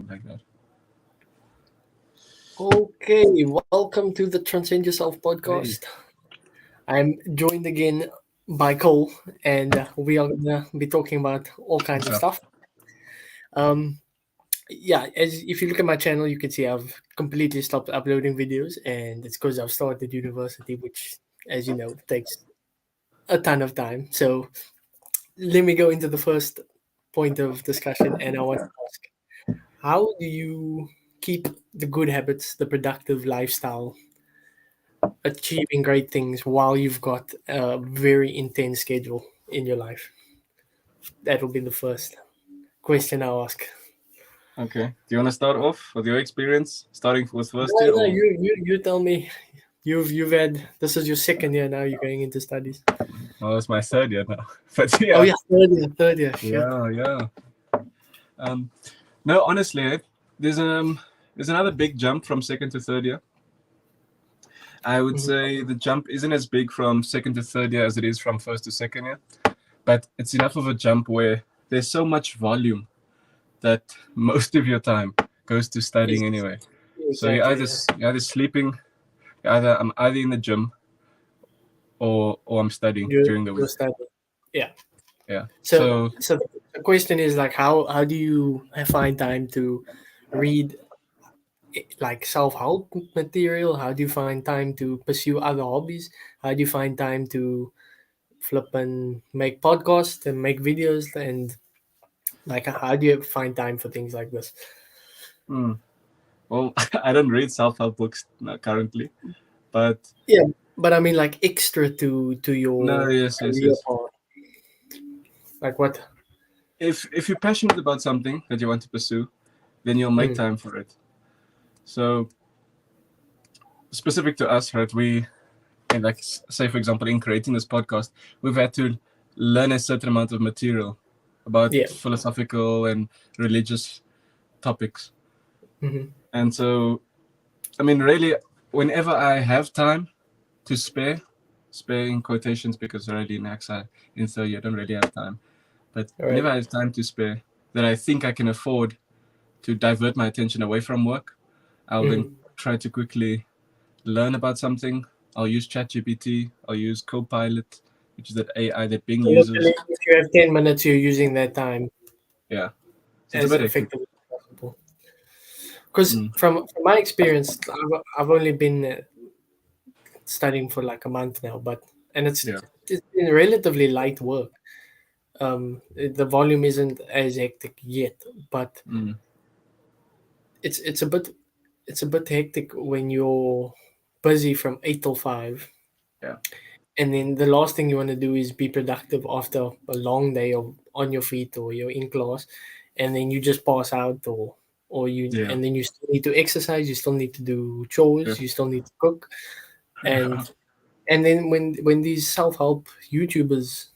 like that. Okay, welcome to the Transcend Yourself Hey, podcast. I'm joined again by Cole, and we are gonna be talking about all kinds what's of up? stuff. Um, yeah, as if you look at my channel, you can see I've completely stopped uploading videos, and it's because I've started university, which, as you know, takes a ton of time. So let me go into the first point of discussion, and I want to ask, how do you keep the good habits, the productive lifestyle, achieving great things while you've got a very intense schedule in your life? That will be the first question I'll ask. Okay. Do you want to start off with your experience, starting with first No, year, no, or you tell me. You've had this is your second year now. You're going into studies. well, it's my third year now. But Oh yeah, yeah, third year. Shit. yeah. Um, no, honestly, there's there's another big jump from second to third year. I would Mhm. say the jump isn't as big from second to third year as it is from first to second year, but it's enough of a jump where there's so much volume that most of your time goes to studying Ex- anyway. So Exactly. Yeah. you're either sleeping, I'm either in the gym or I'm studying during the You're week. studying. Yeah. Yeah. So So so the question is like how do you find time to read like self-help material? How do you find time to pursue other hobbies? How do you find time to flip and make podcasts and make videos, and like how do you find time for things like this? hmm, well, I don't read self-help books currently, but Yeah, but I mean like extra to no, your career yes. path, like what? If you're passionate about something that you want to pursue, then you'll make Mm, time for it. So specific to us, right? And like say for example, in creating this podcast, we've had to learn a certain amount of material about yeah. philosophical and religious topics, Hmm. and so I mean, really, whenever I have time to spare in quotations because already in AXA in third year I don't really have time. But All right. whenever I have time to spare that I think I can afford to divert my attention away from work, I'll then Hmm. try to quickly learn about something. I'll use ChatGPT, I'll use Copilot, which is that AI that Bing So uses. literally, if you have 10 minutes, you're using that time Yeah. So it's a as bit hectic. effectively as possible. Because Mm. from my experience, I've only been studying for like a month now, but and Yeah. it's been relatively light work. The volume isn't as hectic yet, but Mm. it's a bit hectic when you're busy from 8 till 5, Yeah. and then the last thing you want to do is be productive after a long day of on your feet or you're in class, and then you just pass out or you Yeah. and then you still need to exercise, you still need to do chores, Yeah. you still need to cook, and then when these self-help YouTubers,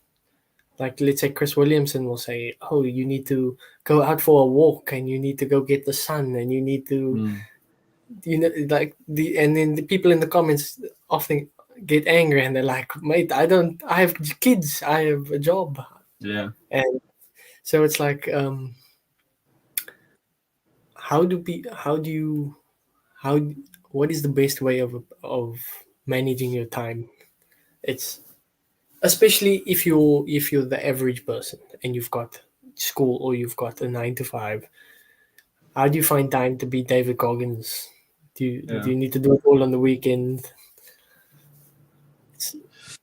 like let's say Chris Williamson, will say, "Oh, you need to go out for a walk, and you need to go get the sun, and you need to, Mm. like and then the people in the comments often get angry, and they're like, "Mate, I have kids, I have a job," Yeah. and so it's like, how do you, how, what is the best way of managing your time? It's especially if you're the average person and you've got school or you've got a 9 to 5. How do you find time to be David Goggins? Do Yeah. you need to do it all on the weekend? It's,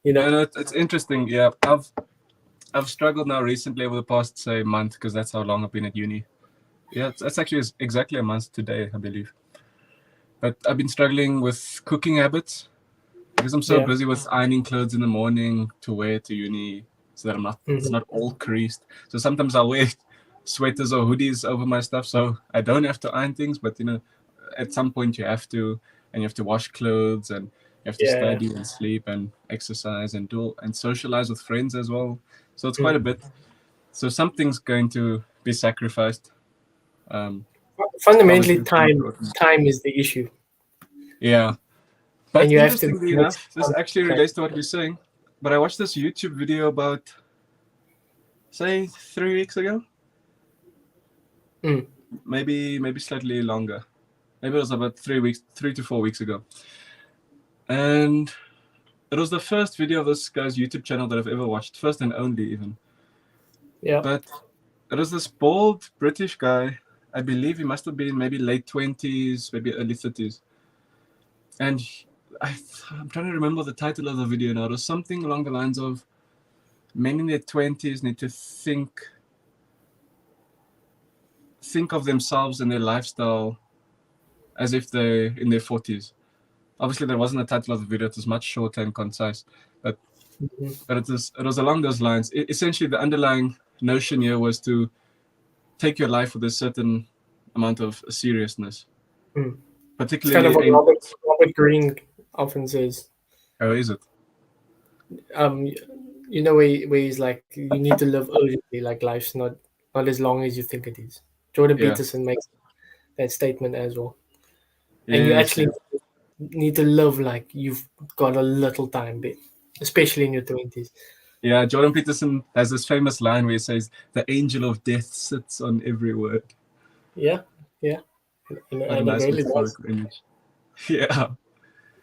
you know. Yeah, no, it's interesting. Yeah, I've struggled now recently over the past say month because that's how long I've been at uni. Yeah, it's actually exactly a month today, I believe. But I've been struggling with cooking habits because I'm so Yeah. busy with ironing clothes in the morning to wear to uni, so that it's Hmm. not all creased. So sometimes I'll wear sweaters or hoodies over my stuff, so I don't have to iron things. But at some point you have to, and you have to wash clothes, and you have to Yeah. study and sleep and exercise and do and socialize with friends as well. So it's quite a Mm. bit. So something's going to be sacrificed. Um, Fundamentally, obviously, it's time important. time is the issue, Yeah. and But you have to interestingly make enough, this time actually to relates to what you're saying. But I watched this YouTube video about, say, 3 weeks ago. plan. maybe slightly longer. Maybe it was about 3 to 4 weeks ago. And it was the first video of this guy's YouTube channel that I've ever watched, first and only even. Yeah. But it was this bald British guy. I believe he must have been maybe late 20s, maybe early 30s. And I'm trying to remember the title of the video now. It was something along the lines of men in their 20s need to think of themselves and their lifestyle as if they're in their 40s. Obviously, there wasn't a title of the video. It was much shorter and concise. But it was along those lines. Essentially, the underlying notion here was to take your life with a certain amount of seriousness. It's Particularly kind of what Robert Greene often says. How is it? You know, where he's like, you need to live urgently, like life's not as long as you think it is. Jordan Yeah. Peterson makes that statement as well. Yes, And you actually yes. need to live like you've got a little time, especially in your 20s. Yeah, Jordan Peterson has this famous line where he says, "The angel of death sits on every word." Yeah, yeah. What a And it nice really does. metaphorical image. Yeah.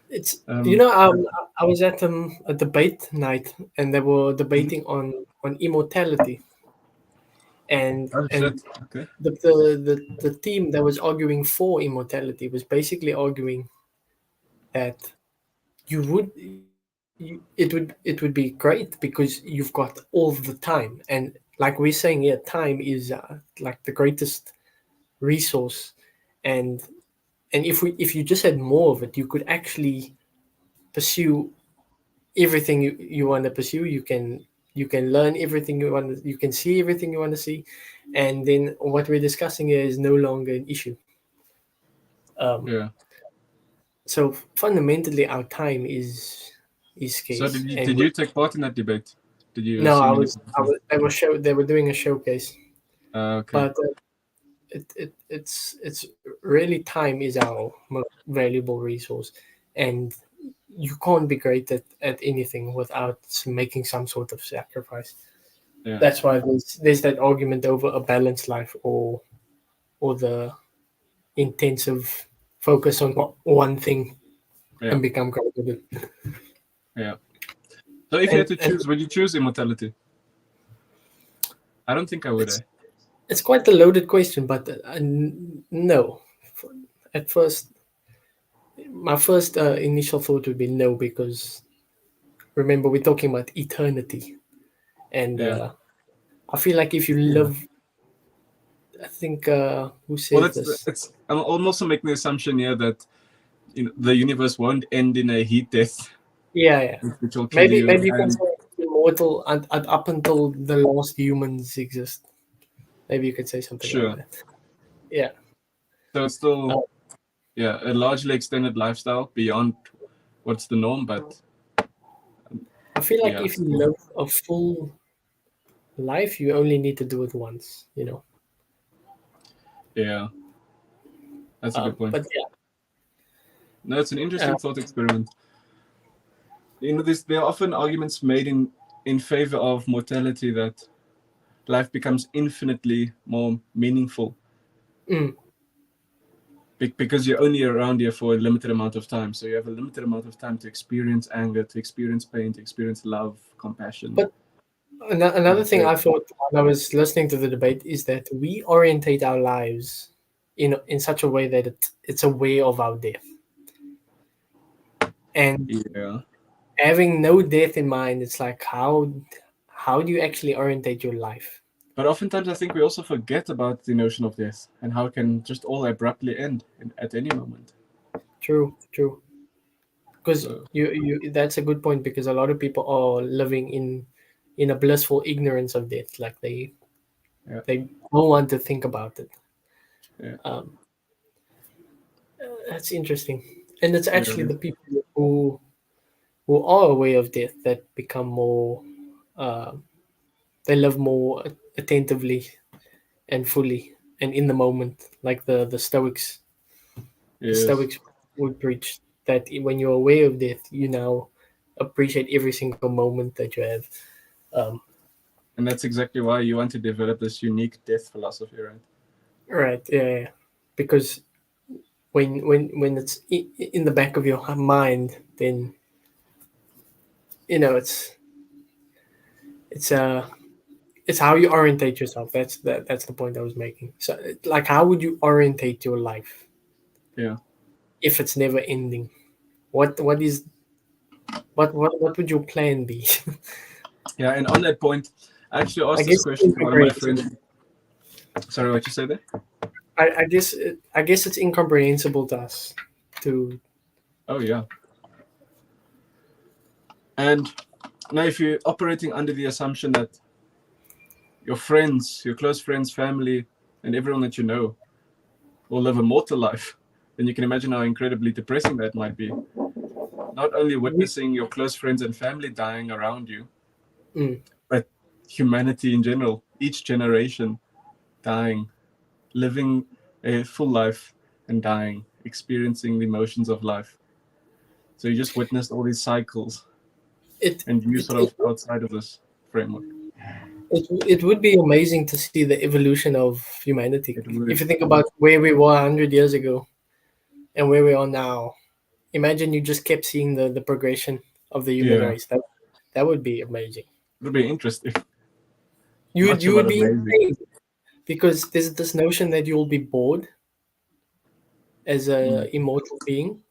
It's Um, I was at a debate night, and they were debating on immortality, and oh shit. Okay. the team that was arguing for immortality was basically arguing that you would it would be great because you've got all the time, and like we're saying here, time is like the greatest resource, and if you just had more of it, you could actually pursue everything you want to pursue. You can learn everything you want. You can see everything you want to see, and then what we're discussing here is no longer an issue. Um, Yeah. so fundamentally, our time is So scarce, did and you take part in that debate? Did you no, see I many was I people? was they were doing a showcase, Okay. but it's really time is our most valuable resource, and you can't be great at anything without making some sort of sacrifice. Yeah. That's why there's that argument over a balanced life or the intensive focus on one thing Yeah. and become great with it. Yeah. So if you had to And choose, would you choose immortality? I don't think I would. it's it's quite a loaded question, but no. At first, my first initial thought would be no, because remember we're talking about eternity, and Yeah. I feel like if you Yeah. live, I think who Well, says this? it's. I'm also making the assumption here that the universe won't end in a heat death, Yeah, yeah. which will kill Maybe you, you can and say immortal and up until the last humans exist. Maybe you could say something like sure. that. Yeah. So it's still Uh, a largely extended lifestyle beyond what's the norm, but I feel like yeah, if you live a full life, you only need to do it once, yeah, that's a good point. But yeah, No, it's an uh, interesting thought experiment. There are often arguments made in favor of mortality, that life becomes infinitely more meaningful mm, because you're only around here for a limited amount of time. So you have a limited amount of time to experience anger, to experience pain, to experience love, compassion. but another thing I thought when I was listening to the debate is that we orientate our lives in such a way that it's aware of our death, and Yeah. having no death in mind, it's like how do you actually orientate your life? But oftentimes I think we also forget about the notion of death and how it can just all abruptly end at any moment. True. Because So you that's a good point, because a lot of people are living in a blissful ignorance of death, like yeah, they don't want to think about it. yeah, um, that's interesting, and it's yeah, actually the people who are aware of death that become more uh, they live more attentively and fully and in the moment, like the yes. stoics would preach that when you're aware of death, you now appreciate every single moment that you have. um, And that's exactly why you want to develop this unique death philosophy, right? Right. Yeah, yeah. Because when it's in the back of your mind, then it's it's uh it's how you orientate yourself. That's the point I was making. So, like, how would you orientate your life Yeah. if it's never ending? What is what would your plan be? Yeah. And on that point, I actually I asked this guess it's question to one of my incomprehensible. friends. Sorry, what you say there? I guess it's incomprehensible to us. To Oh, yeah. And now, if you're operating under the assumption that your friends, your close friends, family, and everyone that you know will live a mortal life, then you can imagine how incredibly depressing that might be. Not only we, witnessing your close friends and family dying around you, mm, but humanity in general, each generation dying, living a full life and dying, experiencing the emotions of life. So you just witnessed all these cycles, it, and you it sort it of outside of this framework. it would be amazing to see the evolution of humanity. It If would, you think about where we were 100 years ago and where we are now, imagine you just kept seeing the progression of the human yeah, race. That would be amazing. it would be interesting. Much You would about be amazing. insane because there's this notion that you'll be bored as Mm. a immortal being,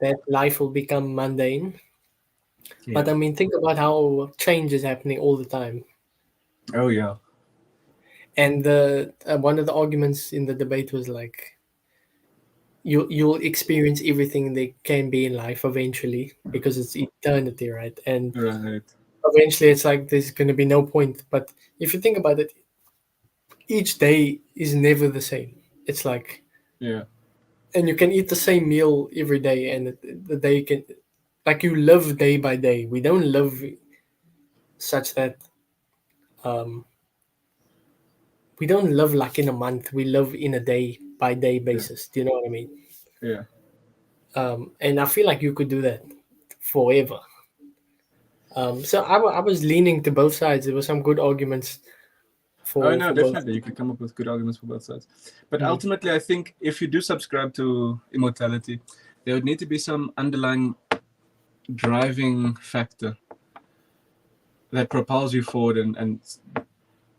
that life will become mundane. Yeah. But I mean, think about how change is happening all the time. Oh yeah. And one of the arguments in the debate was like, you'll experience everything there can be in life eventually because it's eternity, right? And Right. eventually, it's like there's going to be no point. But if you think about it, each day is never the same. It's like, Yeah. and you can eat the same meal every day, and the day can, like, you live day by day. We don't live such that um, we don't live like in a month. We live in a day by day Yeah. basis. Do you know what I mean? Yeah. And I feel like you could do that forever. So I was leaning to both sides. There were some good arguments Oh no, for both. definitely. You could come up with good arguments for both sides. But Mm. ultimately, I think if you do subscribe to immortality, there would need to be some underlying driving factor that propels you forward and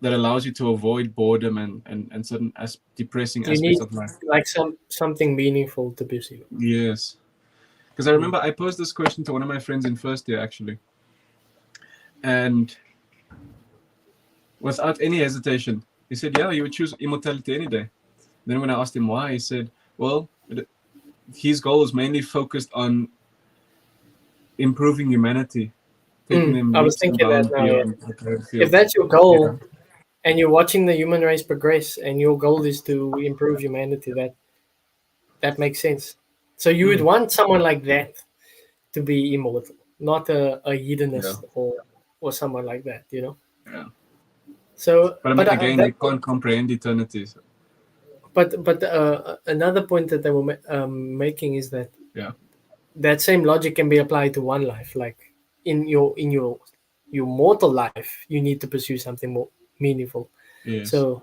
that allows you to avoid boredom and certain depressing You aspects need of life. like something meaningful to pursue. Yes. Because I Mm. remember I posed this question to one of my friends in first year, actually. And without any hesitation, he said, yeah, you would choose immortality any day. Then when I asked him why, he said, well, his goal was mainly focused on improving humanity, taking them I was leaps and thinking that bounds now. Yeah. beyond the current If field. that's your Yeah. goal, and you're watching the human race progress, and your goal is to improve humanity, that makes sense. So you would Mm. want someone like that to be immortal, not a Yeah. hedonist or someone like that. Yeah. So, But I but mean, again, that you can't comprehend eternity. So, but another point that they were making is that yeah. that same logic can be applied to one life. Like in your mortal life, you need to pursue something more meaningful. Yes. So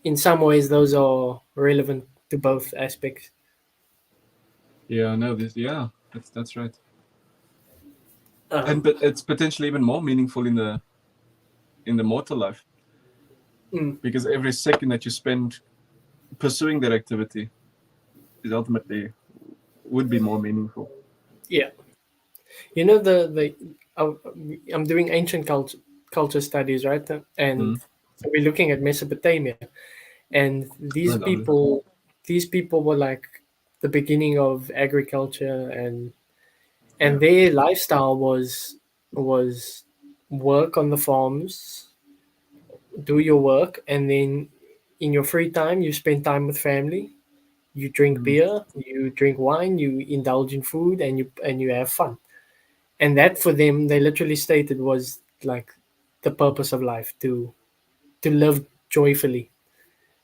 in some ways, those are relevant to both aspects. Yeah. No. This. Yeah. That's right. And Um, but it's potentially even more meaningful in the mortal life mm, because every second that you spend pursuing that activity is ultimately would be more meaningful. yeah, the uh, I'm doing ancient culture studies, right? And Mm. so we're looking at Mesopotamia, and I love it. these people were like the beginning of agriculture, and Yeah. their lifestyle was work on the farms, do your work, and then in your free time you spend time with family. You drink Mm. beer, you drink wine, you indulge in food, and you have fun. And that for them, they literally stated, was like the purpose of life, to live joyfully.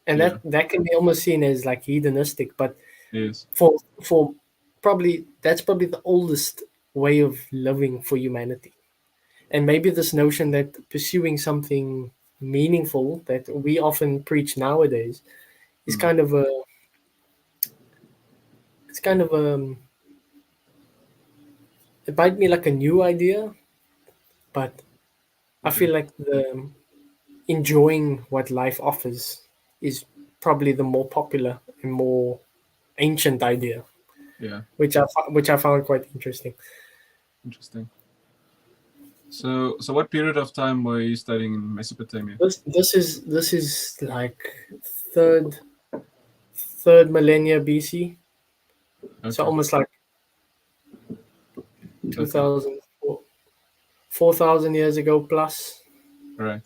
And Yeah. that can be almost seen as like hedonistic, but Yes. for probably that's probably the oldest way of living for humanity. And maybe this notion that pursuing something meaningful that we often preach nowadays is kind of a it's kind of it might be like a new idea, but I Okay. feel like the enjoying what life offers is probably the more popular and more ancient idea, Yeah. which I found quite interesting. Interesting. So what period of time were you studying in Mesopotamia? This is like third third millennia BC, so Okay. almost like Okay. 2000 4,000 years ago plus. Right.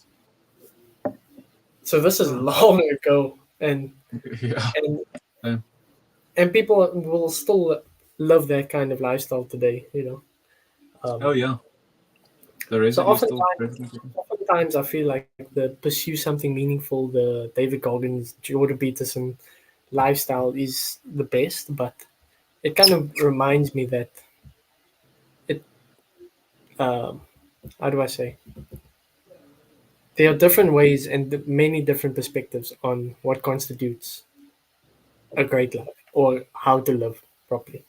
So this is Oh. long ago, Yeah. and Um, and people will still love that kind of lifestyle today. oh yeah. The So residue is still present. oftentimes I feel like the pursue something meaningful, the David Goggins, Jordan Peterson lifestyle is the best, but it kind of reminds me that it. Um, how do I say? There are different ways and many different perspectives on what constitutes a great life or how to live properly.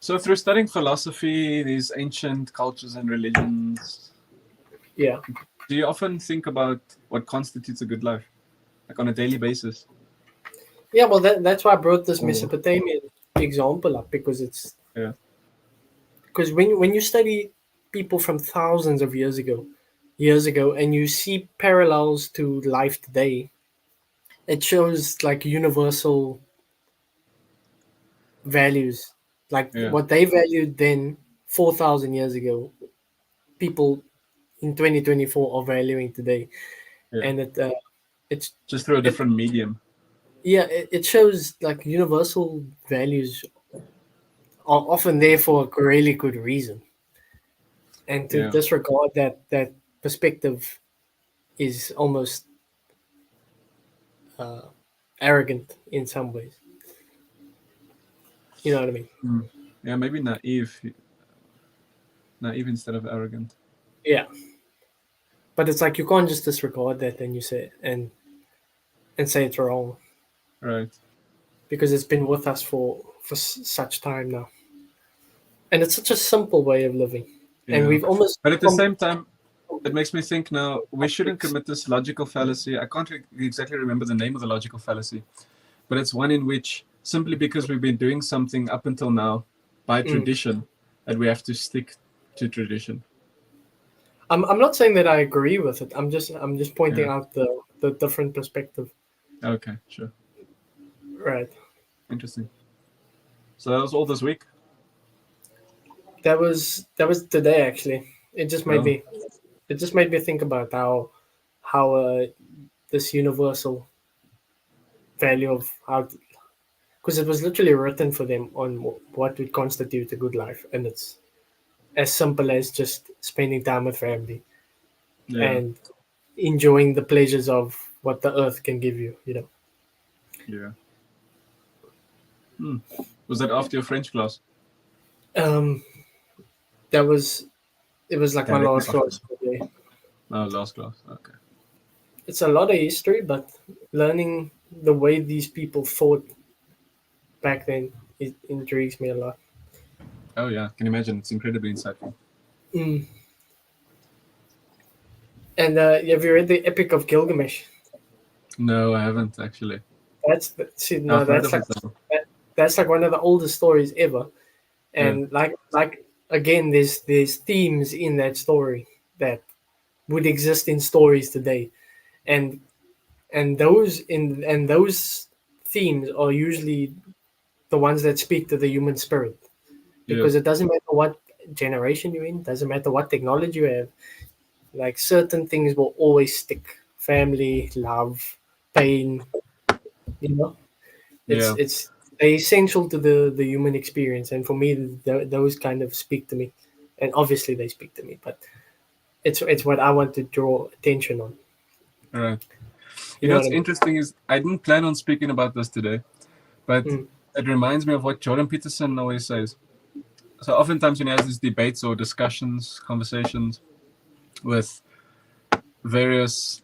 So through studying philosophy, these ancient cultures and religions, Yeah. do you often think about what constitutes a good life, like on a daily basis? Yeah, well, that's why I brought this Or Mesopotamian example up because it's yeah, because when you study people from thousands of years ago, and you see parallels to life today, it shows like universal values, like yeah, what they valued then 4,000 years ago. People in 2024 are valuing today, yeah. and it's Just through a it different medium. yeah it shows like universal values are often there for a really good reason, and to Yeah, disregard that perspective is almost uh, arrogant in some ways. You know what I mean? mm. Yeah. Maybe naive instead of arrogant. Yeah, but it's like you can't just disregard that and you say and say it's wrong Right. because it's been with us for such time now, and it's such a simple way of living, and Yeah. we've almost But at the become same time, it makes me think now we shouldn't optics. commit this logical fallacy. I can't exactly remember the name of the logical fallacy, but it's one in which simply because we've been doing something up until now by Mm. tradition, that we have to stick to tradition. I'm not saying that I agree with it. I'm just pointing Yeah. out the different perspective. Okay. Sure. Right. Interesting. So that was all this week. That was today actually. Oh. It just made me think about how this universal value of how, because it was literally written for them on what would constitute a good life, and it's as simple as just spending time with family Yeah. and enjoying the pleasures of what the earth can give you. Yeah. Hmm. Was that after your French class? Um, that was it was like my Directly last after. class for the day. No, last class. Okay. It's a lot of history, but learning the way these people thought back then, it intrigues me a lot. Oh yeah, can you imagine? It's incredibly insightful. Mm. And have you read the Epic of Gilgamesh? No, I haven't actually. See, no, I've heard of it though. that's like one of the oldest stories ever. Yeah. And like again, there's themes in that story that would exist in stories today, and those themes are usually the ones that speak to the human spirit, Yeah. because it doesn't matter what generation you're in, doesn't matter what technology you have, like certain things will always stick: family, love, pain, you know. it's Yeah. it's they're essential to the human experience, and for me those kind of speak to me, and obviously they speak to me, but it's what I want to draw attention on. All right. You You know know what what's I mean? interesting is I didn't plan on speaking about this today, but Mm, it reminds me of what Jordan Peterson always says. So oftentimes when he has these debates or discussions, conversations with various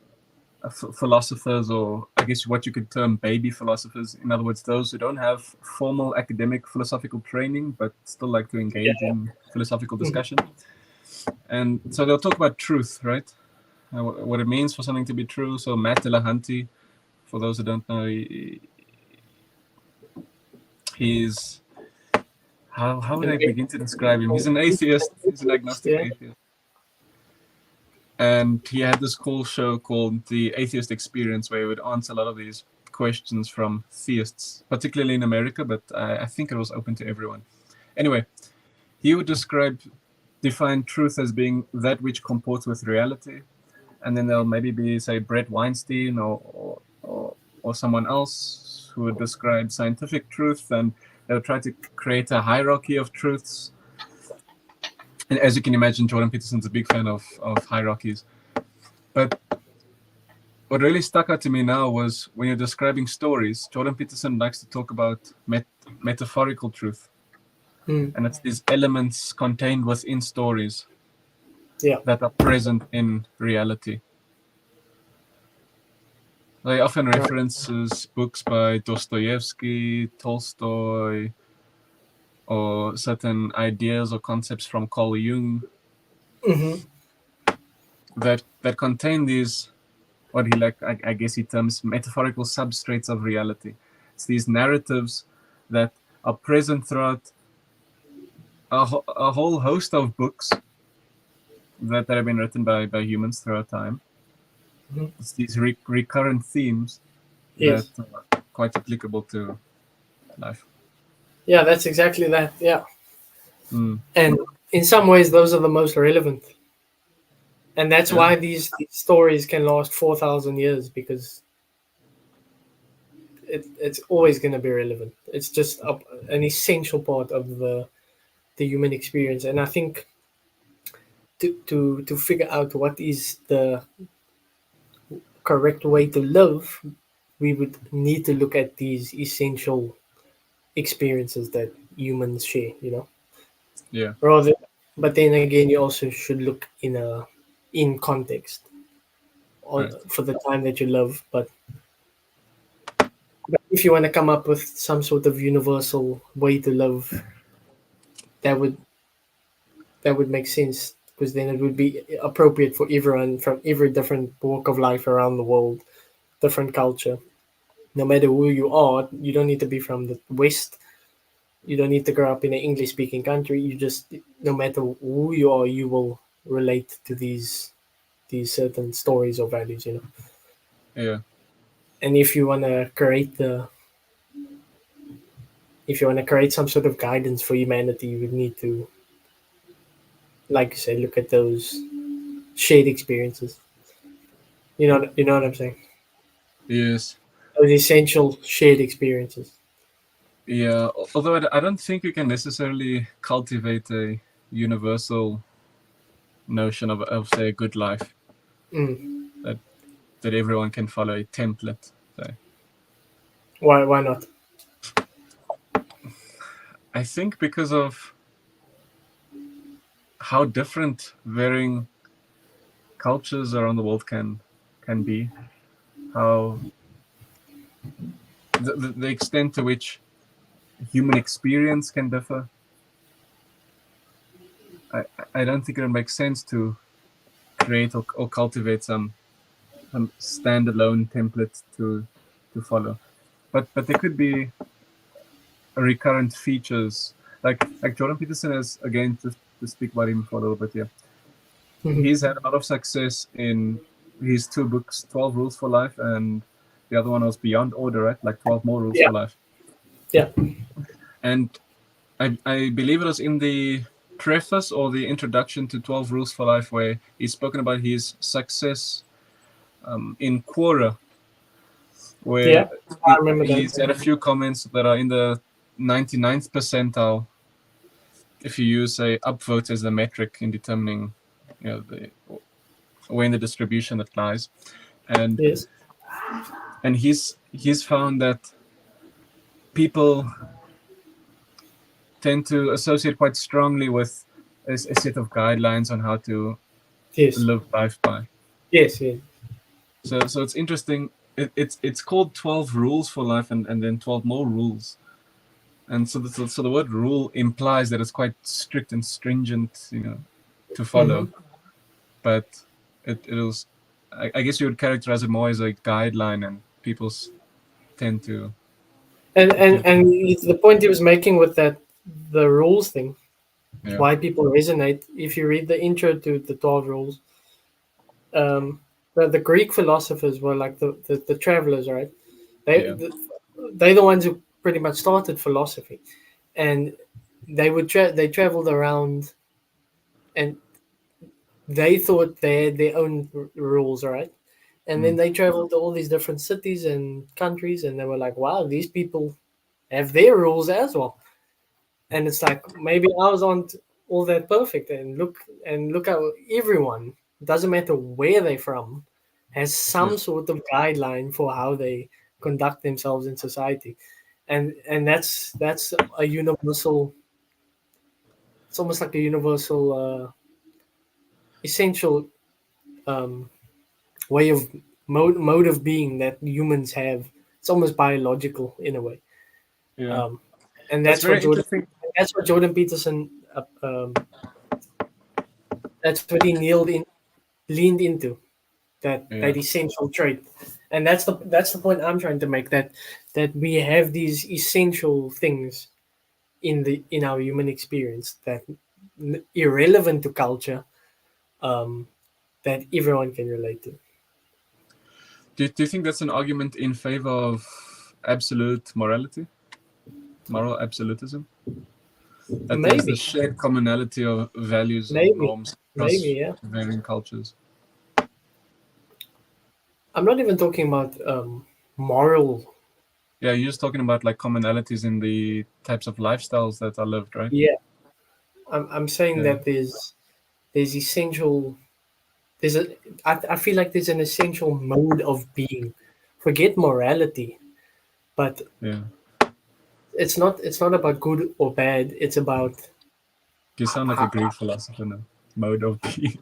philosophers, or I guess what you could term baby philosophers. In other words, those who don't have formal academic philosophical training but still like to engage in philosophical discussion. And so they'll talk about truth, right? What it means for something to be true. So Matt Delahanty, for those who don't know, he's how would I begin to describe him? He's an atheist. He's an agnostic atheist. And he had this cool show called The Atheist Experience, where he would answer a lot of these questions from theists, particularly in America, but I think it was open to everyone. Anyway, he would define truth as being that which comports with reality. And then there'll maybe be, say, Brett Weinstein or someone else who would describe scientific truth, and they'll try to create a hierarchy of truths. And as you can imagine, Jordan Peterson's a big fan of hierarchies. But what really stuck out to me now was when you're describing stories, Jordan Peterson likes to talk about metaphorical truth. And it's these elements contained within stories that are present in reality. They often references books by Dostoevsky, Tolstoy, or certain ideas or concepts from Carl Jung that contain these, what I guess he terms metaphorical substrates of reality. It's these narratives that are present throughout a whole host of books that have been written by humans throughout time. It's these recurrent themes that are quite applicable to life. Yeah, that's exactly that. Yeah. Mm. And in some ways, those are the most relevant. And that's why these stories can last 4,000 years, because it's always going to be relevant. It's just an essential part of the human experience. And I think to figure out what is the correct way to live, we would need to look at these essential experiences that humans share, Yeah. Rather, but then again, you also should look in context for the time that you live. But if you want to come up with some sort of universal way to live, that would make sense, because then it would be appropriate for everyone from every different walk of life around the world, different culture. No matter who you are, you don't need to be from the West. You don't need to grow up in an English-speaking country. You just, no matter who you are, you will relate to these certain stories or values, Yeah. And if you want to create some sort of guidance for humanity, you would need to, like you say, look at those shared experiences. You know what I'm saying? Yes. Those essential shared experiences. Yeah. Although I don't think you can necessarily cultivate a universal notion of say a good life that everyone can follow a template. So Why not? I think because of how different varying cultures around the world can be, how the extent to which human experience can differ. I don't think it makes sense to create or cultivate some standalone template to follow. But there could be recurrent features like Jordan Peterson has, again, to speak about him for a little bit here. He's had a lot of success in his two books, 12 Rules for Life, and the other one was Beyond Order, right? Like 12 More Rules for Life. Yeah. And I believe it was in the preface or the introduction to 12 Rules for Life where he's spoken about his success in Quora, where I remember he's had a few comments that are in the 99th percentile if you use a upvote as the metric in determining where in the distribution it lies. And and he's found that people tend to associate quite strongly with a set of guidelines on how to live life by. Yes, yes. So it's interesting. It's called 12 rules for life, and then 12 more rules. And so the word rule implies that it's quite strict and stringent, to follow. Mhm. But it was, I guess you would characterize it more as a guideline, and people tend to And adhere to it. the point he was making with that the rules thing, Yeah, why people resonate. If you read the intro to the 12 rules, um, the Greek philosophers were like the travelers, right? They yeah, the, they're the ones who pretty much started philosophy, and they traveled around, and they thought they had their own rules, right? And then mm, they traveled to all these different cities and countries, and they were like, "Wow, these people have their rules as well." And it's like maybe ours aren't all that perfect. And look how everyone, doesn't matter where they're from, has yeah, some sort of guideline for how they conduct themselves in society, and that's a universal. It's almost like a universal, essential, um, way of mode of being that humans have. It's almost biological in a way, yeah. um, and That's very interesting. That's what Jordan Peterson, that's what he leaned into, Yeah, that essential trait. And that's the point I'm trying to make, that we have these essential things in our human experience that irrelevant to culture, um, that everyone can relate to. do you think that's an argument in favor of absolute morality, moral absolutism? That there's the Maybe, shared commonality of values or maybe, norms maybe, across yeah. varying cultures. I'm not even talking about, moral. Yeah, you're just talking about like commonalities in the types of lifestyles that are lived, right? Yeah, I'm saying Yeah, that there's essential. There's a I feel like there's an essential mode of being. Forget morality, but yeah. it's not about good or bad. It's about You sound like a Greek philosopher now. Mode of being.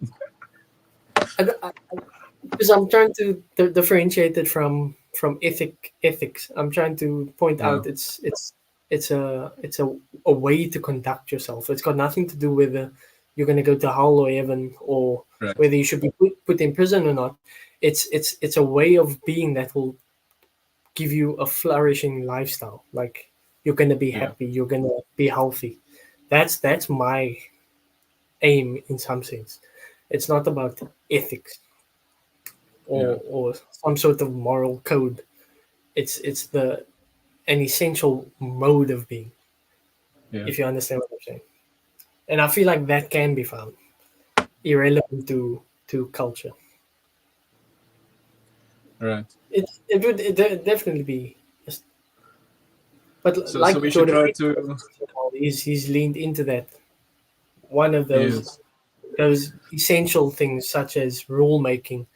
because I'm trying to differentiate it from ethics. I'm trying to point Yeah, out it's a way to conduct yourself. It's got nothing to do with whether you're going to go to hell or heaven, or right. whether you should be put in prison or not. It's a way of being that will give you a flourishing lifestyle. Like, you're going to be Yeah, happy, you're going to be healthy. That's my aim in some sense. It's not about ethics, yeah, or some sort of moral code. It's the an essential mode of being, yeah. if you understand what I'm saying. And I feel like that can be found irrelevant to culture. Right. It would definitely be, but So like we should Jordan try Peterson, to. he's leaned into that, one of Yes. those essential things such as rule making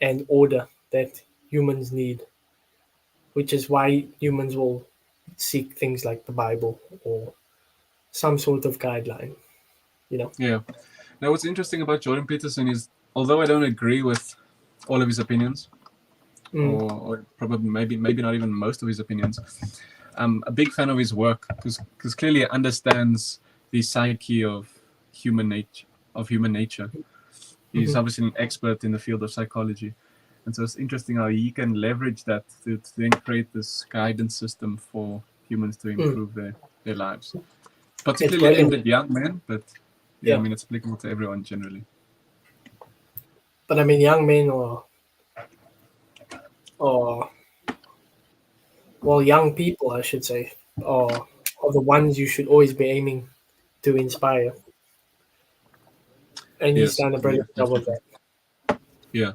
and order that humans need, which is why humans will seek things like the Bible or some sort of guideline, you know. Yeah. Now, what's interesting about Jordan Peterson is, although I don't agree with all of his opinions, Mm. or probably maybe not even most of his opinions, I'm a big fan of his work because clearly he understands the psyche of human nature. He's Hmm. obviously an expert in the field of psychology, and so it's interesting how he can leverage that to then create this guidance system for humans to Mm. improve their lives, It's particularly aimed brilliant. at young men. But yeah, I Yeah, mean it's applicable to everyone generally. but I mean, young men, or well, young people, I should say, are the ones you should always be aiming to inspire, and he's Yes, done a yeah, brilliant job of definitely. that. Yeah.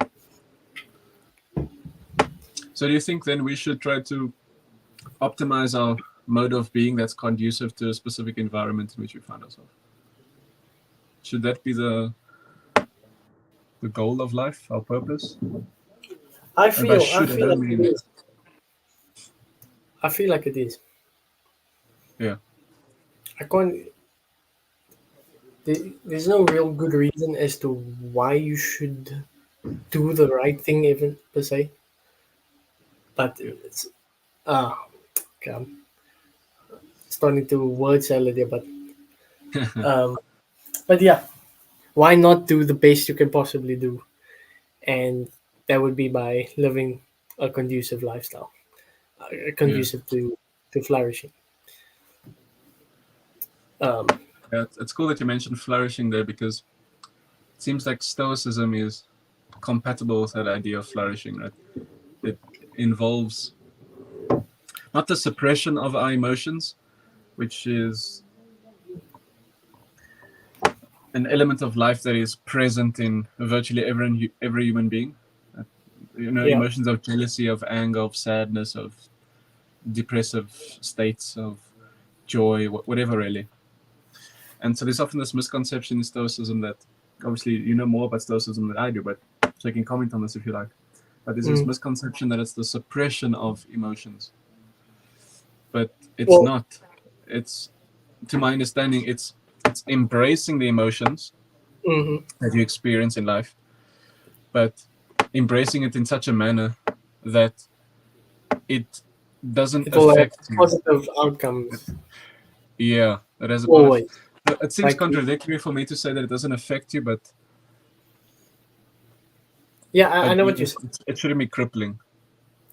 So do you think then we should try to optimize our mode of being that's conducive to a specific environment in which we find ourselves? Should that be the goal of life, our purpose? And by I should, I feel don't like it mean is. I feel like it is. yeah, I can't. There's no real good reason as to why you should do the right thing even per se, but Yeah. it's ah okay, I'm starting to word salad here, um, but yeah, why not do the best you can possibly do, and that would be by living a conducive lifestyle, Yeah. conducive to flourishing. Um, Yeah, it's cool that you mentioned flourishing there because it seems like Stoicism is compatible with that idea of flourishing, right? It involves not the suppression of our emotions, which is an element of life that is present in virtually every human being. Uh, yeah. emotions of jealousy, of anger, of sadness, of depressive states, of joy, whatever really. And so there's often this misconception in Stoicism that obviously you know more about Stoicism than I do, but so you can comment on this if you like. But there's this Mm. misconception that it's the suppression of emotions, but it's Well, not. It's, to my understanding, it's embracing the emotions mhm. that you experience in life, but embracing it in such a manner that it doesn't It will have affect you. positive outcomes Yeah, that has a part of. always. It seems Like, contradictory for me to say that it doesn't affect you, yeah, I but know what you said. it shouldn't be crippling.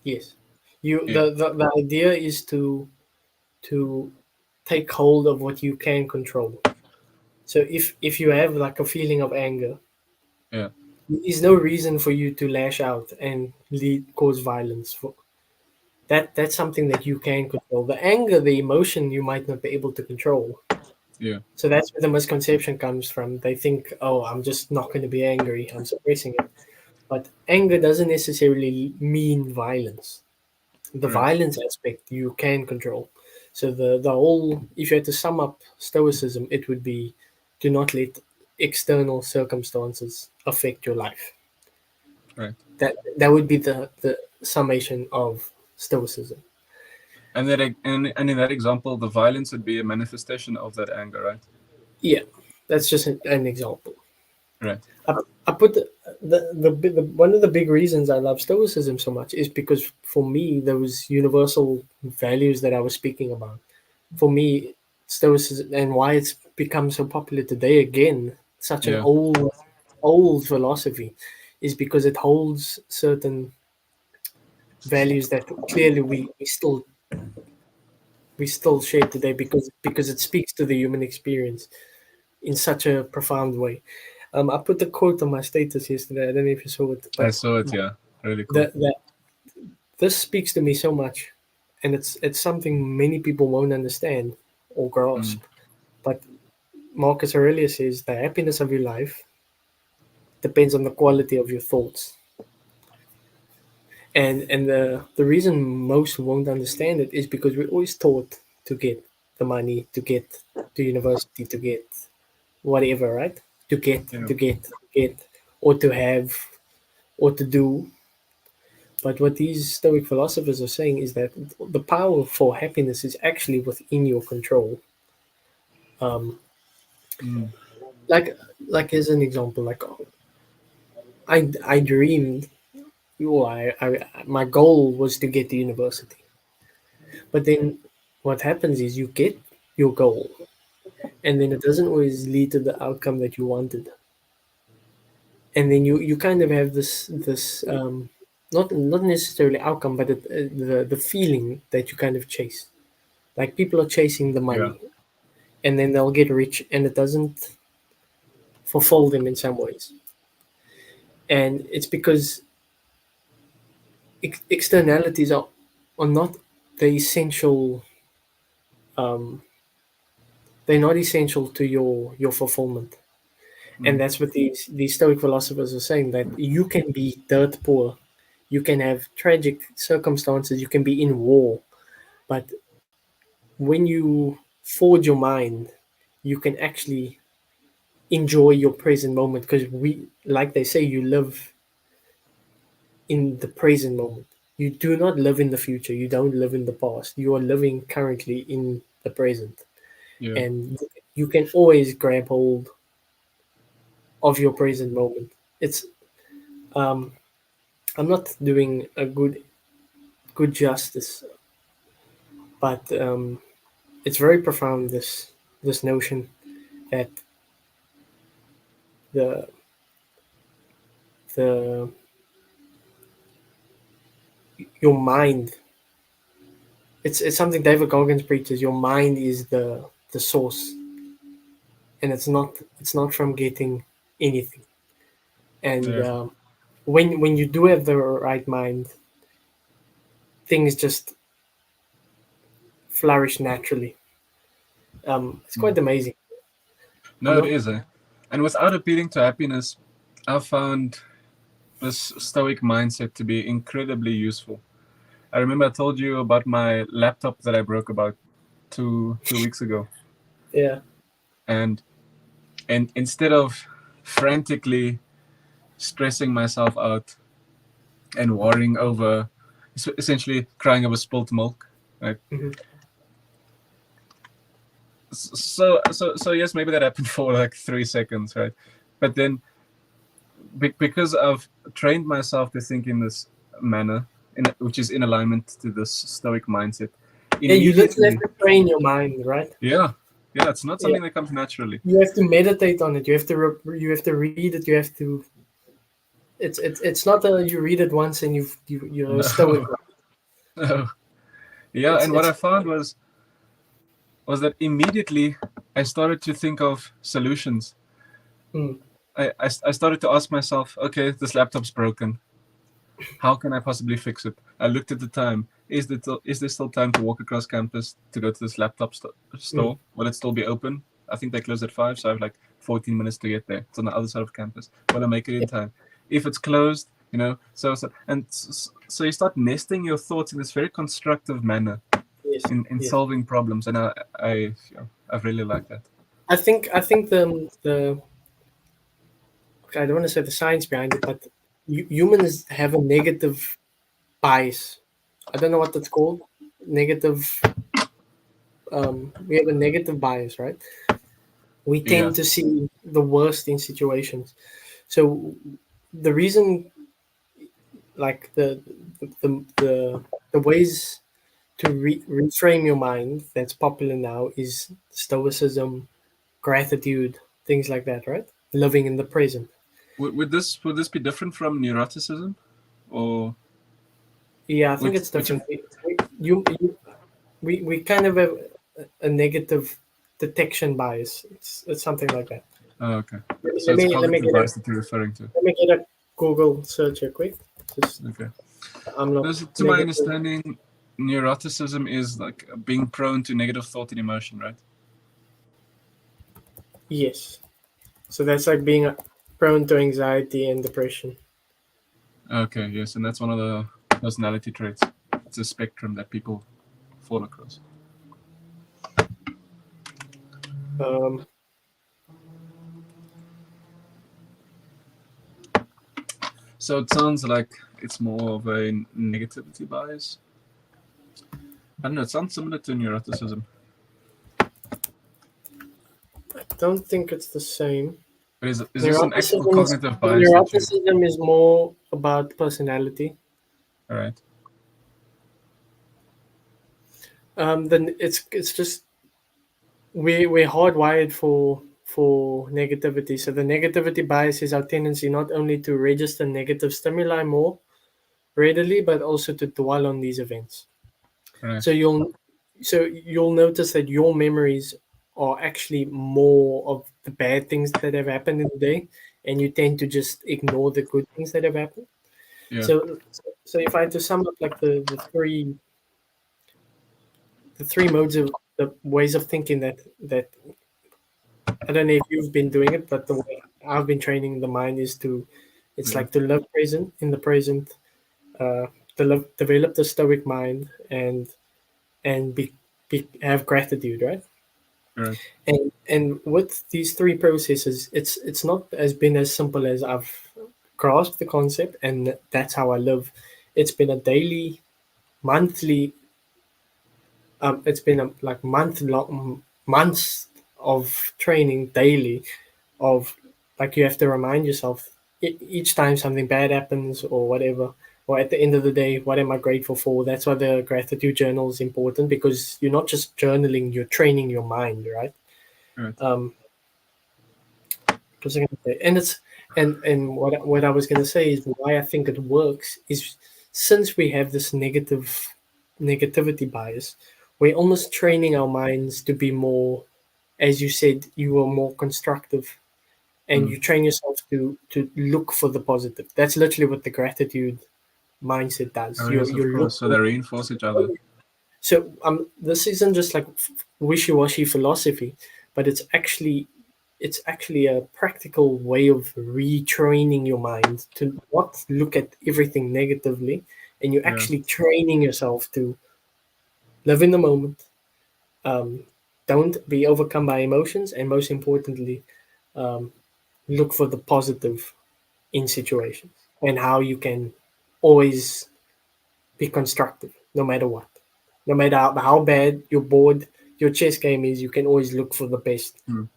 Yes, you Yeah, the idea is to take hold of what you can control. So if you have like a feeling of anger, yeah, there is no reason for you to lash out and cause violence. For that's something that you can control. The anger, the emotion, you might not be able to control. yeah, So that's where the misconception comes from. They think, oh, I'm just not going to be angry. I'm suppressing it. But anger doesn't necessarily mean violence. The right. violence aspect you can control. So the whole, if you had to sum up stoicism, it would be do not let external circumstances affect your life. Right. That would be the summation of stoicism. And that and in that example, the violence would be a manifestation of that anger, right? Yeah, that's just an example. Right. I, I put the one of the big reasons I love stoicism so much is because for me those universal values that I was speaking about. For me, stoicism and why it's become so popular today again, such an Yeah. old philosophy, is because it holds certain values that clearly we still share today because it speaks to the human experience in such a profound way. I put the quote on my status yesterday. I don't know if you saw it, I but saw it. Yeah. Really cool. that this speaks to me so much, and it's something many people won't understand or Mm. grasp. But Marcus Aurelius says the happiness of your life depends on the quality of your thoughts, and the reason most won't understand it is because we're always taught to get the money, to get to university, to get whatever, right? To get, Yeah. to get, to get, or to have, or to do. But what these Stoic philosophers are saying is that the power for happiness is actually within your control. Um, Mm. like, like as an example, like I dreamed, well, my goal was to get to university. But then what happens is you get your goal, and then it doesn't always lead to the outcome that you wanted. And then you kind of have this not necessarily outcome, but the feeling that you kind of chase. Like people are chasing the Yeah. money, and then they'll get rich, and it doesn't fulfill them in some ways. And it's because externalities are not the essential. Um, they're not essential to your fulfillment. And Mm. that's what these Stoic philosophers are saying, that you can be dirt poor, you can have tragic circumstances, you can be in war, but when you forge your mind, you can actually enjoy your present moment because like they say, you live in the present moment. You do not live in the future. You don't live in the past. You are living currently in the present, Yeah. and you can always grab hold of your present moment. It's um, I'm not doing a good justice, but it's very profound. This notion that the the your mind, it's something David Goggins preaches. Your mind is the source, and it's not from getting anything. And Yeah. when you do have the right mind, things just flourish naturally. It's Mm. quite amazing, you No, it know. is, eh? And without appealing to happiness, I've found this stoic mindset to be incredibly useful. I remember I told you about my laptop that I broke about two weeks ago, Yeah. and instead of frantically stressing myself out and worrying over, essentially crying over spilt milk, right? Hmm. So yes, maybe that happened for like 3 seconds, right? But then because I've trained myself to think in this manner, which is in alignment to this stoic mindset, Yeah, you literally have immediately, to train your mind, right? yeah, yeah, it's not Yeah, something that comes naturally. you have to meditate on it. You have to you have to read it. You have to. It's not a you read it once and you're a stoic. No, no. Yeah, It's and what it's I found was that immediately I started to think of solutions. mm, I started to ask myself, okay, this laptop's broken. How can I possibly fix it? I looked at the time. Is there still time to walk across campus to go to this laptop mm, store? Will it still be open? I think they close at 5, so I have like 14 minutes to get there. It's on the other side of campus. Will I make it in yeah, time? If it's closed, so you start nesting your thoughts in this very constructive manner yes, in yes. solving problems, and I really like that. I think the okay, I don't want to say the science behind it, but humans have a negative bias. I don't know what that's called. Negative. We have a negative bias, right? We Yeah. tend to see the worst in situations. So the reason, like the ways to reframe your mind that's popular now is stoicism, gratitude, things like that, right? Living in the present. Would this be different from neuroticism, or Yeah, I think which it's which? different. We kind of have a negative detection bias. It's something like that. Oh, okay. Let me So let it's me let me cognitive get a bias that you're referring to. let me get a Google search here quick. Just Okay. I'm not To my negative. understanding, neuroticism is like being prone to negative thought and emotion, right? Yes. So that's like being prone to anxiety and depression. Okay, yes, and that's one of the personality traits. It's a spectrum that people fall across. Um, So it sounds like it's more of a negativity bias. I don't know. It sounds similar to neuroticism. I don't think it's the same. But is this an actual Neuroticism is cognitive bias that you? neuroticism is more about personality. All right. Then it's just we're hardwired for negativity. So the negativity bias is our tendency not only to register negative stimuli more readily, but also to dwell on these events. Right. So you'll notice that your memories are actually more of the bad things that have happened in the day, and you tend to just ignore the good things that have happened. Yeah. So if I had to sum up like the three modes of the ways of thinking that I don't know if you've been doing it, but the way I've been training the mind is to it's Yeah. like to live present in the present, uh, develop the stoic mind, and have gratitude, right? Right. And with these three processes, it's not as been as simple as I've grasped the concept and that's how I live. It's been a daily, monthly. It's been a like months of training daily. Of like you have to remind yourself. each time something bad happens or whatever, or at the end of the day, what am I grateful for? That's why the gratitude journal is important, because you're not just journaling, you're training your mind, right? Right. Um, what was I gonna say? And it's and what I was gonna say is why I think it works is, since we have this negativity bias, we're almost training our minds to be more, as you said, you are more constructive, and Mm. you train yourself to look for the positive. That's literally what the gratitude mindset does. Oh yes, of You look course. So for, they reinforce each other. so this isn't just like wishy-washy philosophy, but it's actually a practical way of retraining your mind to not look at everything negatively, and you're Yeah. actually training yourself to live in the moment. Um, don't be overcome by emotions, and most importantly, um, look for the positive in situations, and how you can always be constructive no matter what. No matter how bad your board, your chess game is, you can always look for the best Mm.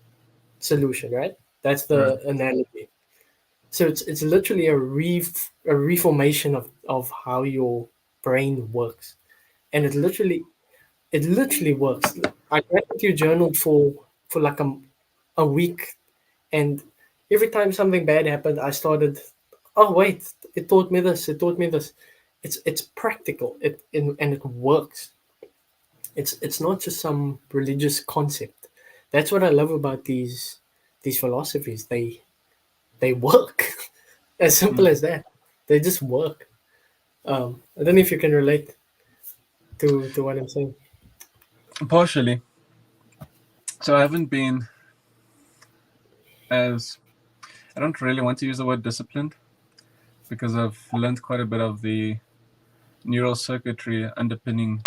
solution, right? That's Right. the analogy. So it's literally a reformation of how your brain works. And it literally works. I gratitude journaled for like a week, and every time something bad happened, I started, oh wait, it taught me this, it taught me this. It's practical, and it works. It's not just some religious concept. That's what I love about these philosophies. They work. As simple Mm. as that. They just work. I don't know if you can relate to what I'm saying. Partially. So I haven't been as I don't really want to use the word disciplined because I've learned quite a bit of the neural circuitry underpinning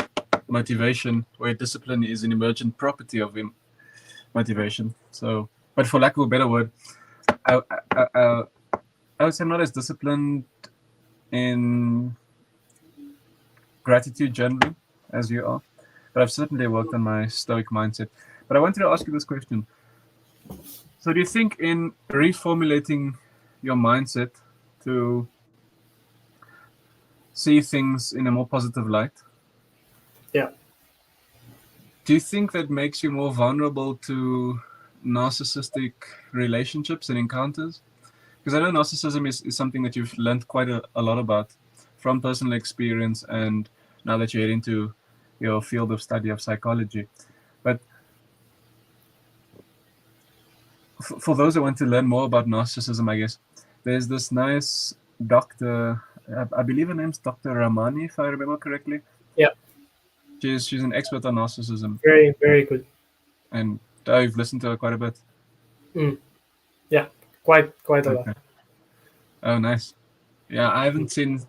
motivation, where discipline is an emergent property of motivation. So, but for lack of a better word, I, I, I, I would say I'm not as disciplined in gratitude generally as you are, but I've certainly worked on my stoic mindset. But I wanted to ask you this question. So, do you think in reformulating your mindset to see things in a more positive light, Yeah. do you think that makes you more vulnerable to narcissistic relationships and encounters? Because I know narcissism is something that you've learned quite a lot about from personal experience, and now that you're into your field of study of psychology. But for those who want to learn more about narcissism, I guess there's this nice doctor, I believe her name's Dr. Ramani, if I remember correctly. Yeah. She's an expert on narcissism, Very, very good. and I've listened to her quite a bit. Mm. Yeah. Quite a lot. Okay. Oh, nice. Yeah, I Mm. haven't seen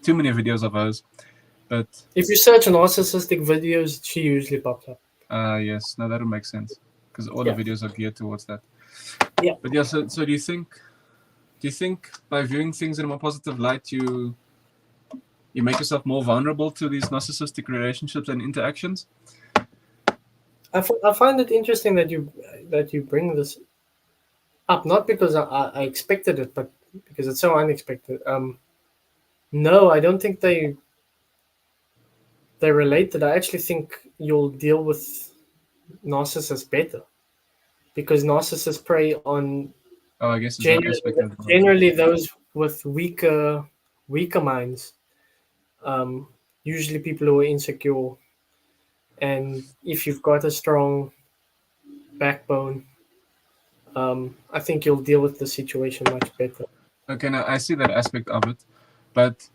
too many videos of hers, but If you search narcissistic videos, she usually pops up. yes, no, that would make sense because all the Yeah. videos are geared towards that. Yeah. But yeah, so do you think by viewing things in a more positive light, you make yourself more vulnerable to these narcissistic relationships and interactions? I find it interesting that you bring this up, not because I expected it, but because it's so unexpected. No, I don't think they're related. I actually think you'll deal with narcissists better, because narcissists prey on Oh, I guess there's that generally, aspect of it. generally those with weaker minds. Um, Usually people who are insecure, and if you've got a strong backbone, I think you'll deal with the situation much better. Okay, now I see that aspect of it, but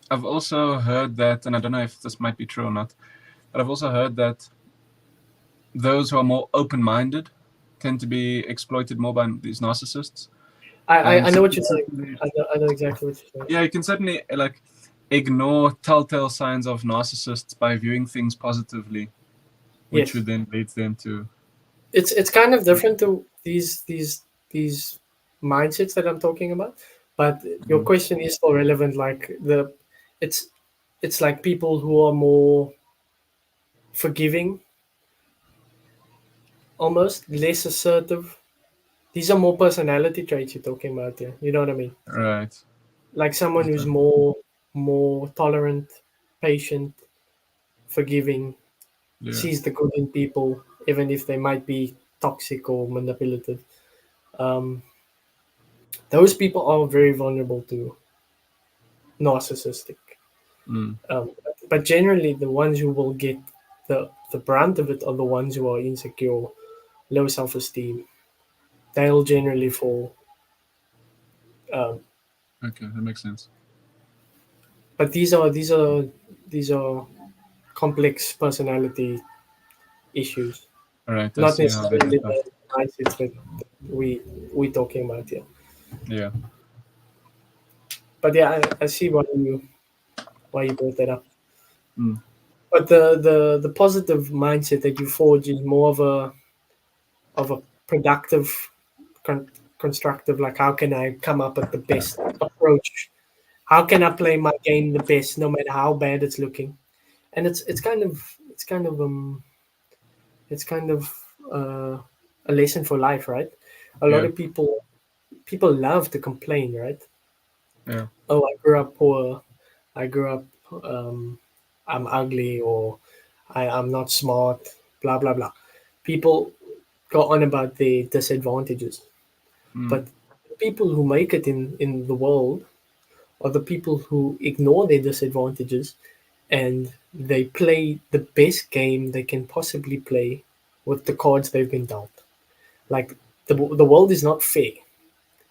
I've also heard that, and I don't know if this might be true or not, but I've also heard that those who are more open-minded tend to be exploited more by these narcissists. And I so know you what can you're saying. certainly, I know exactly what you're saying. yeah, you can certainly like ignore telltale signs of narcissists by viewing things positively, which Yes, would then lead them to. it's kind of different to these mindsets that I'm talking about, but your Mhm. question is still relevant. Like it's it's like people who are more forgiving, almost less assertive, These are more personality traits you're talking about here. You know what I mean? Right. Like someone who's more tolerant, patient, forgiving, Yeah. sees the good in people, even if they might be toxic or manipulative. Um, those people are very vulnerable to narcissistic. Mm. But generally, the ones who will get the brunt of it are the ones who are insecure, low self esteem. They'll generally fall. Um, Okay, that makes sense. but these are complex personality issues, All right, I not see how they necessarily differ. the mindsets that we we talking about here. Yeah. But yeah, I see why you brought that up. Mm. But the positive mindset that you forge is more of a productive, con- constructive. Like, how can I come up with the best approach? How can I play my game the best, no matter how bad it's looking? And it's kind of a lesson for life, right? A lot Yeah. of people love to complain, right? Yeah. Oh, I grew up poor. I grew up. I'm ugly, or I'm not smart. Blah blah blah. People go on about the disadvantages, Mm. but the people who make it in the world are the people who ignore their disadvantages and they play the best game they can possibly play with the cards they've been dealt. Like, the world is not fair.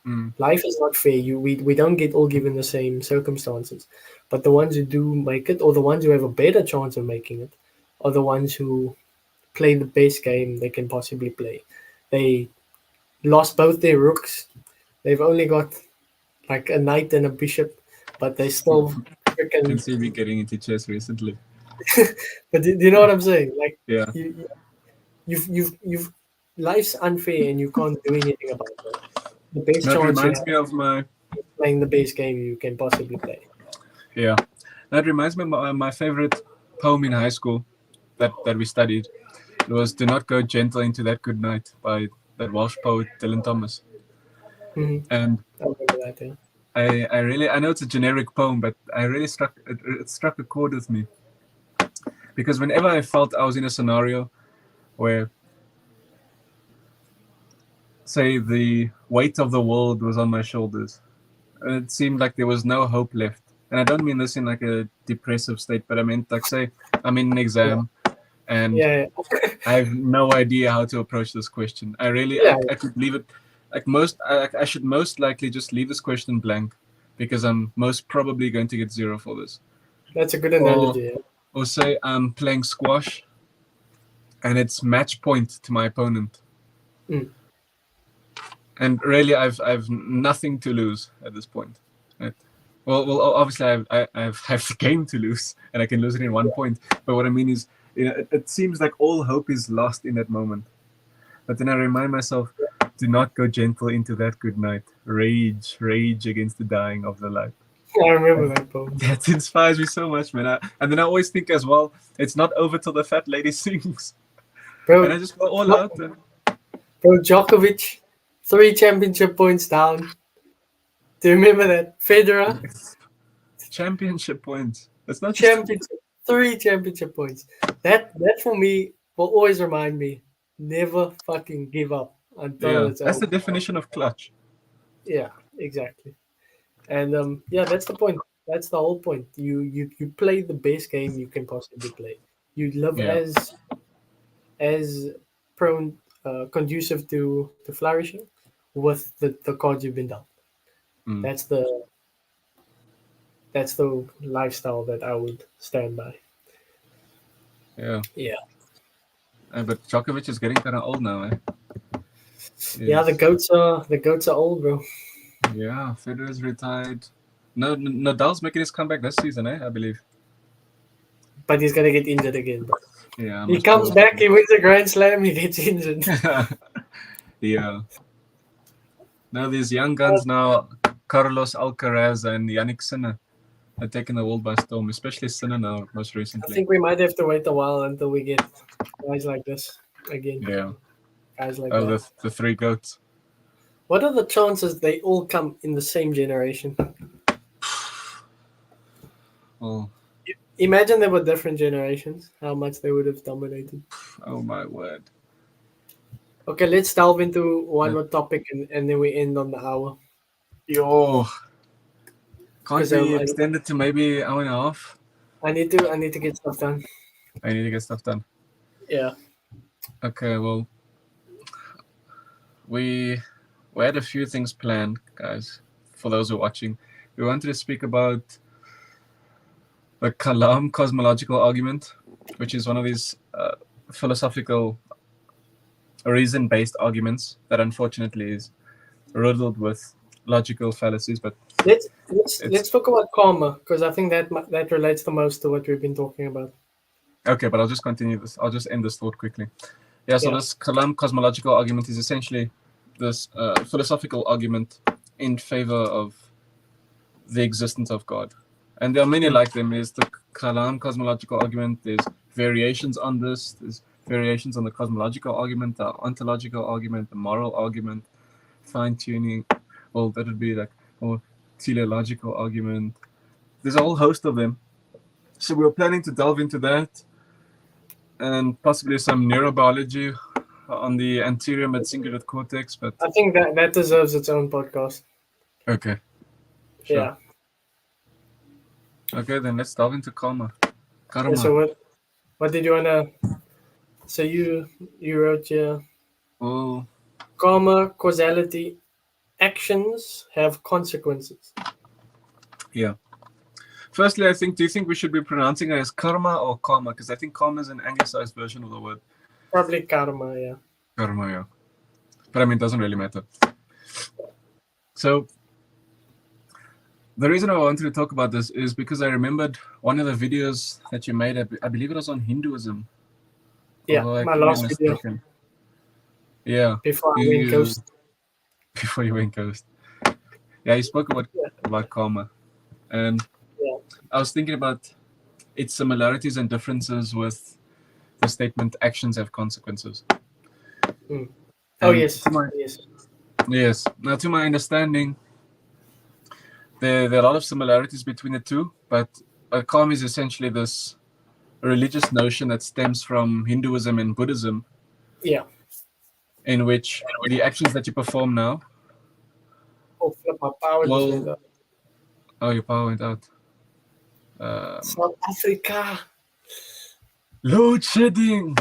Mm. Life is not fair. We don't get all given the same circumstances, but the ones who do make it, or the ones who have a better chance of making it, are the ones who play the best game they can possibly play. They lost both their rooks. They've only got like a knight and a bishop, but they still Can freaking. see me getting into chess recently. But do you know what I'm saying? Like, Yeah. you've life's unfair and you can't do anything about it. The best That chance you reminds have me of my is playing the best game you can possibly play. yeah. That reminds me of my favorite poem in high school that we studied. It was "Do Not Go Gentle Into That Good Night" by that Welsh poet Dylan Thomas. Mm-hmm. And I remember that. Yeah. I know it's a generic poem, but I really it struck a chord with me because whenever I felt I was in a scenario where, say, the weight of the world was on my shoulders, and it seemed like there was no hope left. And I don't mean this in like a depressive state, but I meant, like, say I'm in an Yeah. exam and Yeah. I have no idea how to approach this question. Yeah. I could leave it I should most likely just leave this question blank because I'm most probably going to get zero for this. That's a good Or analogy. Yeah. say I'm playing squash and it's match point to my opponent. Mm. And really I've nothing to lose at this point. Right? Well, obviously I have the game to lose, and I can lose it in 1 point. But what I mean is, it seems like all hope is lost in that moment. But then I remind myself, do not go gentle into that good night. Rage against the dying of the light. I remember that poem. That inspires me so much, man. And then I always think as well, it's not over till the fat lady sings. And I Bro, just go all out. And bro, Djokovic, 3 championship points down. Do you remember that? Federer, championship points. It's not just. championship, 3 championship points. That for me will always remind me, never fucking give up until Yeah, it's that's over. the definition of clutch. Yeah, exactly. And yeah, that's the point. That's the whole point. You play the best game you can possibly play. You live Yeah. as prone, conducive to flourishing with the cards you've been dealt. Mm. That's the lifestyle that I would stand by. Yeah. Yeah, But Djokovic is getting kind of old now, eh? yeah. The Yes. goats are old, bro. Yeah, Federer's retired. No, Nadal's making his comeback this season, eh? I believe. But he's gonna get injured again, bro. Yeah, He most comes back, probably. he wins a Grand Slam, he gets injured. Yeah. Now these young guns now, Carlos Alcaraz and Yannick Sinner, are taking the world by storm, especially Sinner now, most I recently. think we might have to wait a while until we get guys like this again. Yeah. Guys like Oh, that. the three goats. What are the chances they all come in the same generation? Oh, Imagine they were different generations, how much they would have dominated. oh my word. Okay, let's delve into one That, more topic and then we end on the hour. yo, can't Because we extend it to maybe hour and a half? I need to get stuff done. I need to get stuff done. Yeah. Okay, well, we had a few things planned, guys. For those who are watching, we wanted to speak about the Kalam cosmological argument, which is one of these philosophical reason-based arguments that unfortunately is riddled with logical fallacies. But Let's talk about karma because I think that relates the most to what we've been talking about. okay, but I'll just continue this. I'll just end this thought quickly. Yeah, so Yeah. this Kalam cosmological argument is essentially this philosophical argument in favor of the existence of God. And there are many like them. There's the Kalam cosmological argument. There's variations on this. There's variations on the cosmological argument, the ontological argument, the moral argument, fine-tuning. Well, that would be like or teleological argument. There's a whole host of them. So we were planning to delve into that and possibly some neurobiology on the anterior mid-cingulate cortex. But I think that deserves its own podcast. okay, sure. Yeah. Okay, then let's delve into karma. Yeah, so what did you wanna? So you wrote here. Well, Karma, causality, actions have consequences. yeah. Firstly, do you think we should be pronouncing it as karma or karma? Because I think karma is an anglicized version of the word Probably karma, yeah. karma, yeah. But I mean, it doesn't really matter. So, the reason I wanted to talk about this is because I remembered one of the videos that you made. I believe it was on Hinduism. Yeah, my last video. Yeah. Before I went ghost. Before you went ghost. Yeah, you spoke about karma. And I was thinking about its similarities and differences with the statement actions have consequences. Oh, yes. Yes. Now, to my understanding, there are a lot of similarities between the two, but karma is essentially this religious notion that stems from Hinduism and Buddhism. Yeah. In which the actions that you perform now. Oh, flip, my power just went out. Oh, your power went out. South Africa. Load shedding.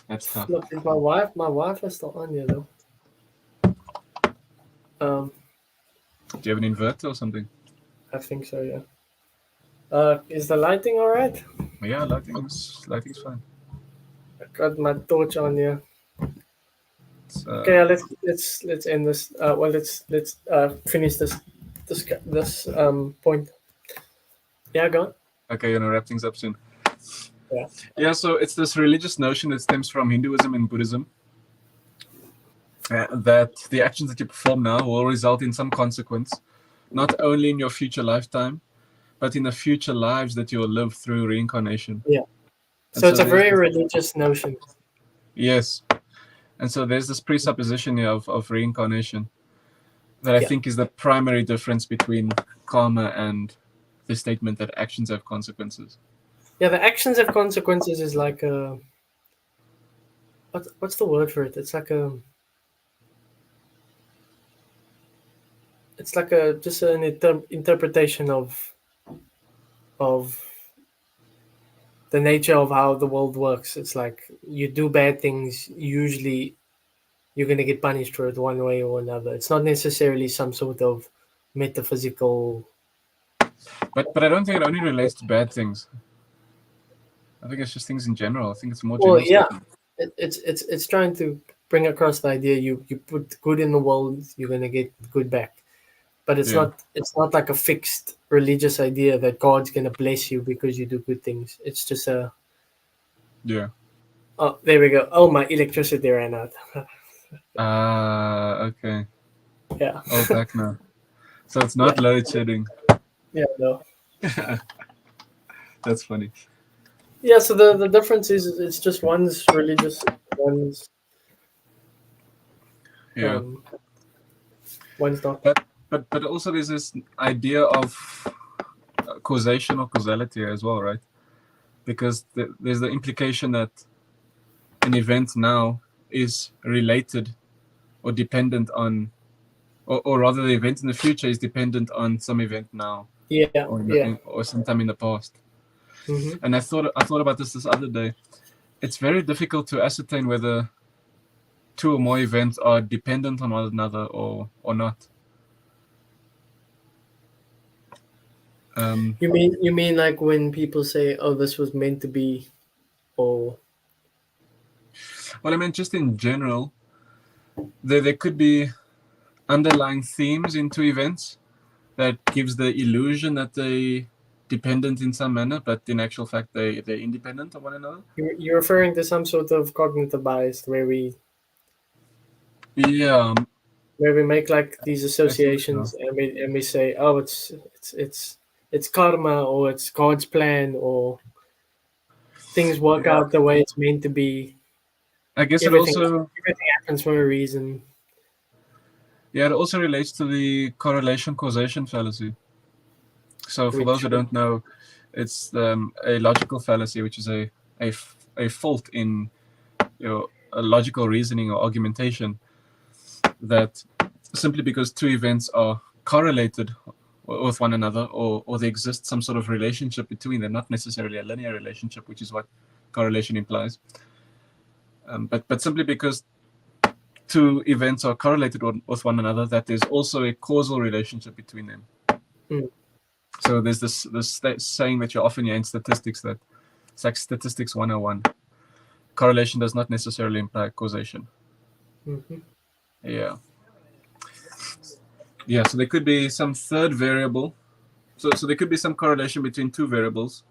That's tough. Look, is my wife is still on here though. Do you have an inverter or something? I think so, yeah. Is the lighting all right? Yeah, lighting's fine. I got my torch on here. Okay, let's end this. Well, let's finish this point. Yeah, go on. Okay, you're gonna wrap things up soon. Yeah. Yeah, so it's this religious notion that stems from Hinduism and Buddhism. That the actions that you perform now will result in some consequence, not only in your future lifetime, but in the future lives that you will live through reincarnation. Yeah. So it's a very religious notion. Yes. And so there's this presupposition here of reincarnation that I think is the primary difference between karma and the statement that actions have consequences. Yeah, the actions have consequences is like a... What's the word for it? It's like a... It's like just an interpretation of the nature of how the world works. It's like you do bad things, usually you're going to get punished for it one way or another. It's not necessarily some sort of metaphysical... But I don't think it only relates to bad things. I think it's just things in general. I think it's more general. Well, yeah. It's trying to bring across the idea you put good in the world, you're going to get good back. But it's not like a fixed religious idea that God's going to bless you because you do good things. It's just a... Yeah. Oh, there we go. Oh, my electricity ran out. Okay. Yeah. All back now. So it's not load shedding. Yeah, no. That's funny. Yeah, so the difference is it's just one's religious, one's... Yeah. One's not. But also there's this idea of causation or causality as well, right? Because there's the implication that an event now is related or dependent on, or rather the event in the future is dependent on some event now, Yeah, or sometime in the past. Mm-hmm. And I thought about this other day. It's very difficult to ascertain whether two or more events are dependent on one another or not. You mean like when people say, "Oh, this was meant to be," or Well, I mean, just in general, there could be underlying themes in two events that gives the illusion that they dependent in some manner, but in actual fact they're independent of one another. you're referring to some sort of cognitive bias Yeah, where we make like these I think so. associations and we say, "Oh, it's karma or it's God's plan or things work Yeah, out the way it's meant to be. I guess Everything everything happens for a reason." it also relates to the correlation causation fallacy. So for those Which who don't know, it's a logical fallacy, which is a fault in a logical reasoning or argumentation, that simply because two events are correlated with one another, or there exists some sort of relationship between them, not necessarily a linear relationship, which is what correlation implies, but simply because two events are correlated with one another, that there's also a causal relationship between them. Hmm. So there's this saying that you often hear in statistics, that it's like statistics 101. Correlation does not necessarily imply causation. Mm-hmm. Yeah. So there could be some third variable. So there could be some correlation between two variables,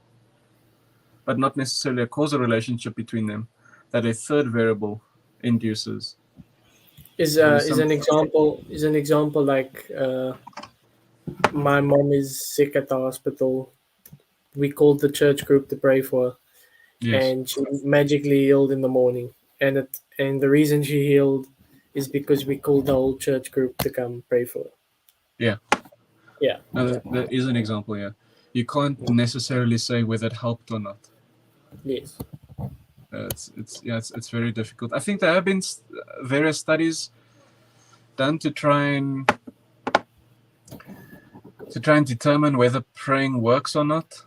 but not necessarily a causal relationship between them that a third variable induces. Is So there's is some. an example like my mom is sick at the hospital. We called the church group to pray for her, Yes. and she magically healed in the morning. And the reason she healed is because we called the whole church group to come pray for her. Yeah. Yeah. No, that is an example. Yeah. You can't necessarily say whether it helped or not. Yes. It's very difficult. I think there have been various studies done to try and determine whether praying works or not.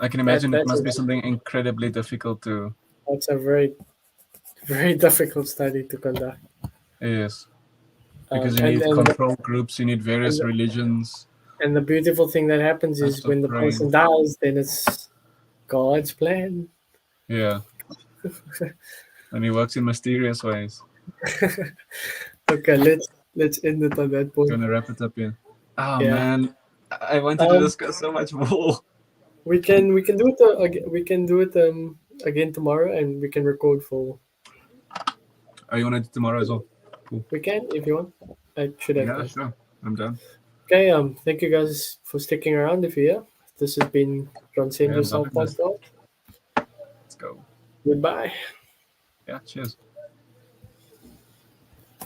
I can imagine it must be something incredibly difficult to. That's a very difficult study to conduct. Yes, because you And need control groups, you need various religions. and the beautiful thing that happens is Types of when the praying. person dies, then it's God's plan. Yeah, and he works in mysterious ways. Okay, let's end it on that point. Gonna wrap it up here. Oh Yeah. man, I wanted to discuss so much more. We can do it again tomorrow, and we can record for. Oh, you wanna do tomorrow as well? Cool. We can if you want. I should have Yeah, time. sure. I'm done. Okay. Thank you guys for sticking around. If you're here, this has been Transcend Yeah, I'm Yourself loving this. podcast. Let's go. Goodbye. Yeah, cheers.